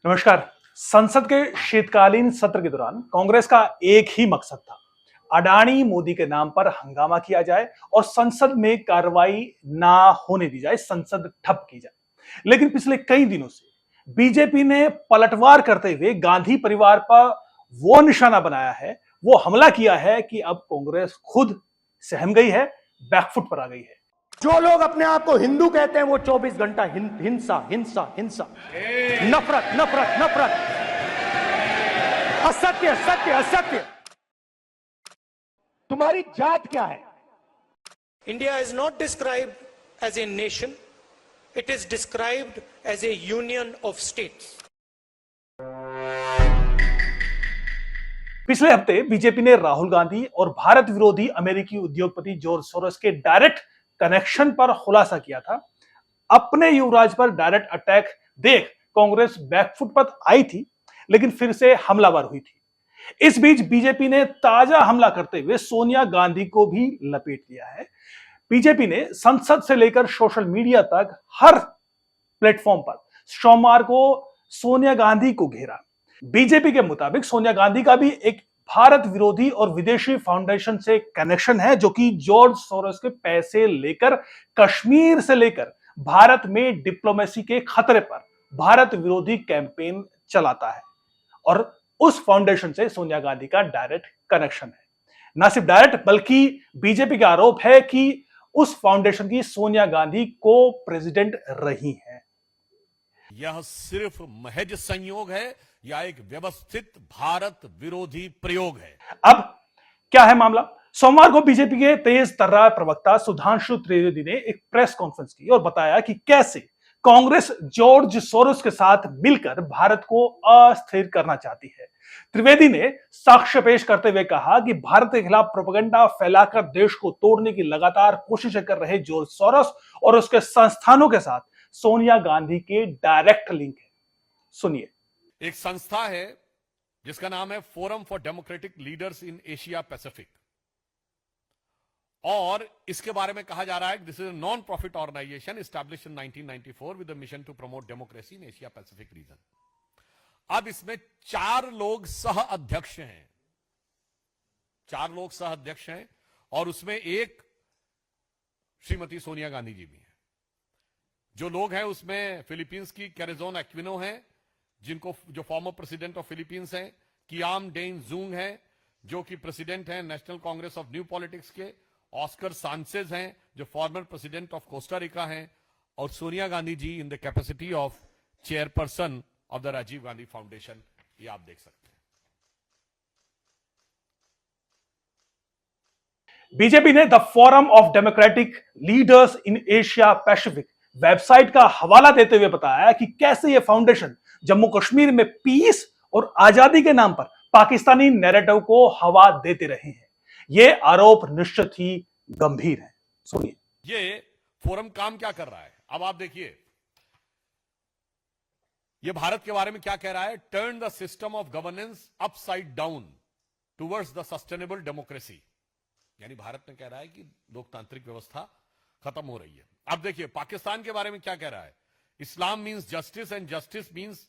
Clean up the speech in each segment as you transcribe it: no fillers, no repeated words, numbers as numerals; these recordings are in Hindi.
नमस्कार। संसद के शीतकालीन सत्र के दौरान कांग्रेस का एक ही मकसद था, अडानी मोदी के नाम पर हंगामा किया जाए और संसद में कार्रवाई ना होने दी जाए, संसद ठप की जाए। लेकिन पिछले कई दिनों से बीजेपी ने पलटवार करते हुए गांधी परिवार पर वो निशाना बनाया है, वो हमला किया है कि अब कांग्रेस खुद सहम गई है, बैकफुट पर आ गई है। जो लोग अपने आप को हिंदू कहते हैं वो 24 घंटा हिंसा हिंसा हिंसा, नफरत नफरत नफरत, असत्य सत्य असत्य। तुम्हारी जात क्या है? India is not described as a nation, it is described as a union of states. पिछले हफ्ते बीजेपी ने राहुल गांधी और भारत विरोधी अमेरिकी उद्योगपति जॉर्ज सोरोस के डायरेक्ट कनेक्शन पर खुलासा किया था। अपने युवराज पर डायरेक्ट अटैक देख कांग्रेस बैकफुट पर आई थी, लेकिन फिर से हमलावर हुई थी। इस बीच बीजेपी ने ताजा हमला करते हुए सोनिया गांधी को भी लपेट लिया है। बीजेपी ने संसद से लेकर सोशल मीडिया तक हर प्लेटफॉर्म पर सोमवार को सोनिया गांधी को घेरा। बीजेपी के मुताबिक सोनिया गांधी का भी एक भारत विरोधी और विदेशी फाउंडेशन से कनेक्शन है, जो कि जॉर्ज सोरोस के पैसे लेकर कश्मीर से लेकर भारत में डिप्लोमेसी के खतरे पर भारत विरोधी कैंपेन चलाता है और उस फाउंडेशन से सोनिया गांधी का डायरेक्ट कनेक्शन है। ना सिर्फ डायरेक्ट, बल्कि बीजेपी का आरोप है कि उस फाउंडेशन की सोनिया गांधी को प्रेसिडेंट रही है। यह सिर्फ महज संयोग है या एक व्यवस्थित भारत विरोधी प्रयोग है? अब क्या है मामला? सोमवार को बीजेपी के तेज तर्रार प्रवक्ता सुधांशु त्रिवेदी ने एक प्रेस कॉन्फ्रेंस की और बताया कि कैसे कांग्रेस जॉर्ज सोरोस के साथ मिलकर भारत को अस्थिर करना चाहती है। त्रिवेदी ने साक्ष्य पेश करते हुए कहा कि भारत के खिलाफ प्रोपेगेंडा फैलाकर देश को तोड़ने की लगातार कोशिशें कर रहे जॉर्ज सोरोस और उसके संस्थानों के साथ सोनिया गांधी के डायरेक्ट लिंक है। सुनिए। एक संस्था है जिसका नाम है forum for democratic leaders in Asia Pacific, और इसके बारे में कहा जा रहा है कि this is a non profit organisation established in 1994 with the mission to promote democracy in Asia Pacific region. अब इसमें 4 लोग सह अध्यक्ष हैं, 4 लोग सह अध्यक्ष हैं, और उसमें एक श्रीमती सोनिया गांधी जी भी हैं। जो लोग हैं उसमें फिलीपींस की कैरेजोन एक्विनो हैं, जिनको जो फॉर्मर प्रेसिडेंट ऑफ फिलीपींस हैं, कियाम डेन जूंग हैं जो कि प्रेसिडेंट हैं National Congress of New Politics के, ऑस्कर सांचेज हैं जो former president of Costa Rica हैं, और Sonia Gandhi ji in the capacity of chairperson of the Rajiv Gandhi Foundation. ये आप देख सकते हैं। बीजेपी ने the Forum of Democratic leaders in Asia Pacific website का हवाला देते हुए बताया कि कैसे यह फाउंडेशन जम्मू कश्मीर में पीस और आजादी के नाम पर पाकिस्तानी नैरेटिव को हवा देते रहे हैं। ये आरोप निश्चित ही गंभीर है। सुनिए। ये फोरम काम क्या कर रहा है, अब आप देखिए। ये भारत के बारे में क्या कह रहा है? Turn the system of governance upside down towards the sustainable democracy. यानी भारत में कह रहा है कि लोकतांत्रिक व्यवस्था खत्म हो रही है। अब देखिए पाकिस्तान के बारे में क्या कह रहा है? Islam means justice and justice means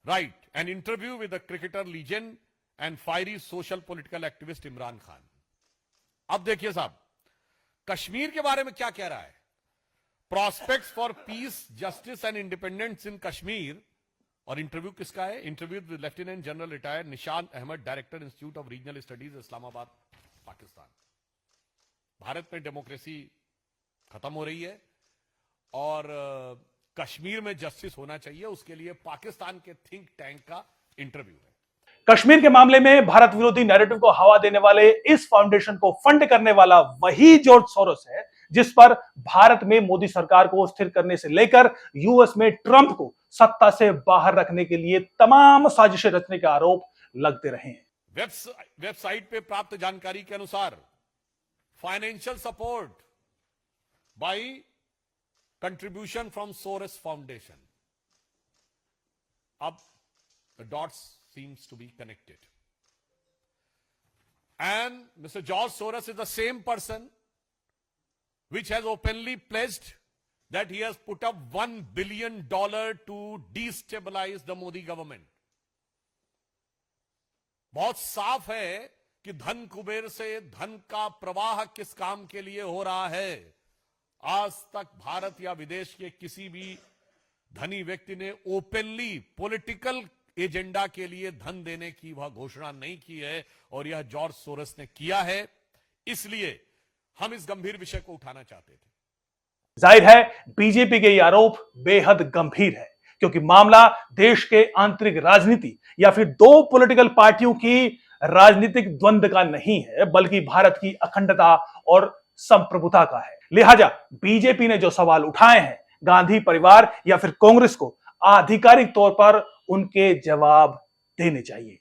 right. An interview with the cricketer legend and fiery social political activist Imran Khan. अब देखिए साहब, कश्मीर के बारे में क्या कह रहा है? Prospects for peace justice and independence in Kashmir. और इंटरव्यू किसका है? Interview with lieutenant general retired Nishan Ahmad, director institute of regional studies Islamabad, Pakistan. Bharat में डेमोक्रेसी खत्म हो रही है और कश्मीर में जस्टिस होना चाहिए, उसके लिए पाकिस्तान के थिंक टैंक का इंटरव्यू है। कश्मीर के मामले में भारत विरोधी नैरेटिव को हवा देने वाले इस फाउंडेशन को फंड करने वाला वही जॉर्ज सोरोस है जिस पर भारत में मोदी सरकार को स्थिर करने से लेकर यूएस में ट्रंप को सत्ता से बाहर रखने के लिए तमाम साजिशें रचने के आरोप लगते रहे हैं। वेबसाइट पे प्राप्त जानकारी के अनुसार financial support by contribution from Soros foundation. अब the dots seems to be connected, and Mr. George Soros is the same person which has openly pledged that he has put up $1 billion to destabilize the Modi government. बहुत साफ है कि धन कुबेर से धन का प्रवाह किस काम के लिए हो रहा है। आज तक भारत या विदेश के किसी भी धनी व्यक्ति ने ओपनली पॉलिटिकल एजेंडा के लिए धन देने की वह घोषणा नहीं की है, और यह जॉर्ज सोरोस ने किया है। इसलिए हम इस गंभीर विषय को उठाना चाहते थे। जाहिर है बीजेपी के ये आरोप बेहद गंभीर है, क्योंकि मामला देश के आंतरिक राजनीति या फिर दो पॉलिटिकल पार्टियों की राजनीतिक द्वंद्व का नहीं है, बल्कि भारत की अखंडता और संप्रभुता का है। लिहाजा बीजेपी ने जो सवाल उठाए हैं, गांधी परिवार या फिर कांग्रेस को आधिकारिक तौर पर उनके जवाब देने चाहिए।